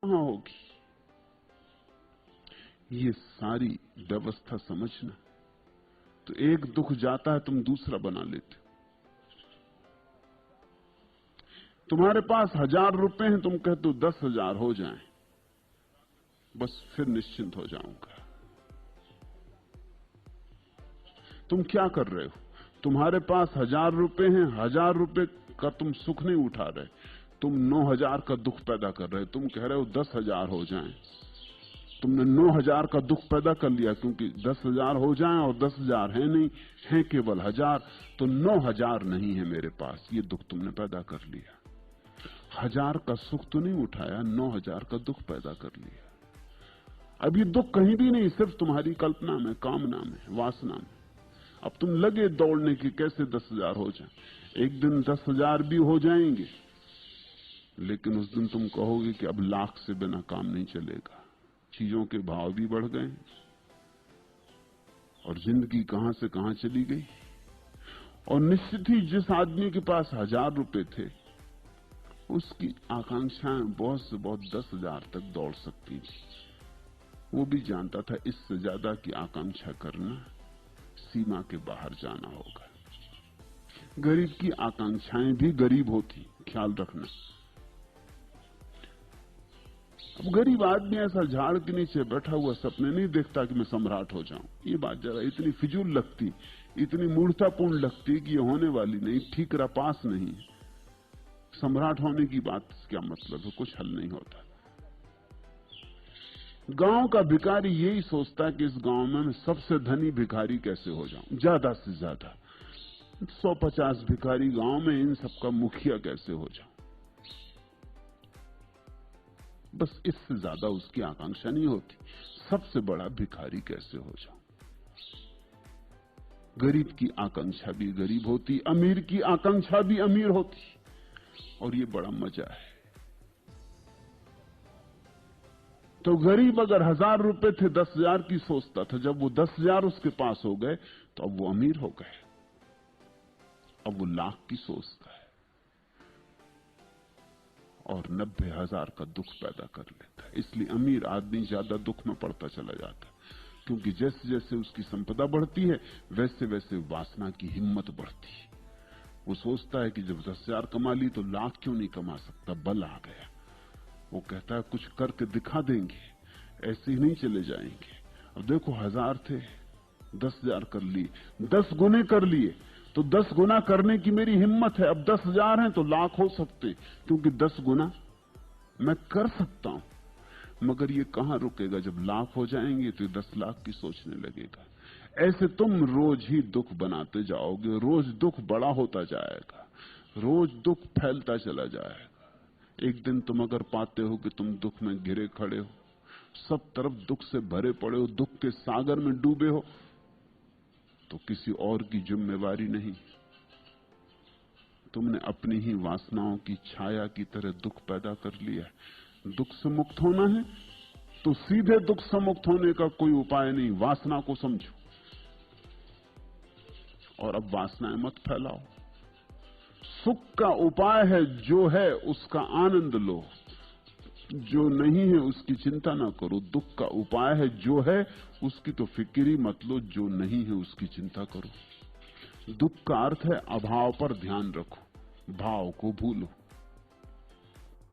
कहां होगी? ये सारी व्यवस्था समझना। तो एक दुख जाता है, तुम दूसरा बना लेते हो। तुम्हारे पास 1000 रुपए हैं, तुम कहते हो 10,000 हो जाएं, बस फिर निश्चिंत हो जाऊंगा। तुम क्या कर रहे हो? तुम्हारे पास 1000 रुपए हैं, 1000 रुपए का तुम सुख नहीं उठा रहे, तुम 9000 का दुख पैदा कर रहे हो। तुम कह रहे हो 10,000 हो जाएं, तुमने 9000 का दुख पैदा कर लिया, क्योंकि 10,000 हो जाएं और 10,000 है नहीं, है केवल 1000, तो 9000 नहीं है मेरे पास, ये दुख तुमने पैदा कर लिया। 1000 का सुख तो नहीं उठाया, 9000 का दुख पैदा कर लिया। अब ये दुख कहीं भी नहीं, सिर्फ तुम्हारी कल्पना में, कामना में, वासना में। अब तुम लगे दौड़ने की कैसे 10,000 हो जाए। एक दिन 10,000 भी हो जाएंगे, लेकिन उस दिन तुम कहोगे कि अब लाख से बिना काम नहीं चलेगा। चीजों के भाव भी बढ़ गए और जिंदगी कहां से कहां चली गई। और निश्चित ही जिस आदमी के पास 1000 रुपए थे, उसकी आकांक्षाएं बहुत से बहुत 10,000 तक दौड़ सकती थी। वो भी जानता था इससे ज्यादा की आकांक्षा करना सीमा के बाहर जाना होगा। गरीब की आकांक्षाएं भी गरीब होती, ख्याल रखना। अब गरीब आदमी ऐसा झाड़ के नीचे बैठा हुआ सपने नहीं देखता कि मैं सम्राट हो जाऊं। ये बात जरा इतनी फिजूल लगती, इतनी मूर्खतापूर्ण लगती कि ये होने वाली नहीं, ठीक पास नहीं। सम्राट होने की बात क्या मतलब है? कुछ हल नहीं होता। गांव का भिखारी यही सोचता है कि इस गांव में मैं सबसे धनी भिखारी कैसे हो जाऊं, ज्यादा से ज्यादा 150 भिखारी गांव में, इन सबका मुखिया कैसे हो जाऊं। बस इससे ज्यादा उसकी आकांक्षा नहीं होती, सबसे बड़ा भिखारी कैसे हो जाऊं। गरीब की आकांक्षा भी गरीब होती, अमीर की आकांक्षा भी अमीर होती, और ये बड़ा मजा है। तो गरीब अगर 1000 रुपए थे, 10,000 की सोचता था। जब वो 10,000 उसके पास हो गए, तो अब वो अमीर हो गए, अब वो लाख की सोचता है और 90,000 का दुख पैदा कर लेता है। इसलिए अमीर आदमी ज्यादा दुख में पड़ता चला जाता है, क्योंकि जैसे जैसे उसकी संपदा बढ़ती है, वैसे वैसे वासना की हिम्मत बढ़ती है। वो सोचता है कि जब 10,000 कमा ली तो लाख क्यों नहीं कमा सकता, बल आ गया। वो कहता है कुछ करके दिखा देंगे, ऐसे ही नहीं चले जाएंगे। अब देखो 1000 थे, 10,000 कर लिए, 10 गुने कर लिए, तो 10 गुना करने की मेरी हिम्मत है। अब 10,000 हैं तो लाख हो सकते, क्योंकि 10 गुना मैं कर सकता हूं। मगर ये कहां रुकेगा? जब लाख हो जाएंगे तो 10 लाख की सोचने लगेगा। ऐसे तुम रोज ही दुख बनाते जाओगे, रोज दुख बड़ा होता जाएगा, रोज दुख फैलता चला जाएगा। एक दिन तुम अगर पाते हो कि तुम दुख में घिरे खड़े हो, सब तरफ दुख से भरे पड़े हो, दुख के सागर में डूबे हो, तो किसी और की जिम्मेवारी नहीं, तुमने अपनी ही वासनाओं की छाया की तरह दुख पैदा कर लिया। दुख से मुक्त होना है तो सीधे दुख से मुक्त होने का कोई उपाय नहीं, वासना को समझो और अब वासनाएं मत फैलाओ। सुख का उपाय है जो है उसका आनंद लो, जो नहीं है उसकी चिंता ना करो। दुख का उपाय है जो है उसकी तो फिक्र ही मत लो, जो नहीं है उसकी चिंता करो। दुख का अर्थ है अभाव पर ध्यान रखो, भाव को भूलो।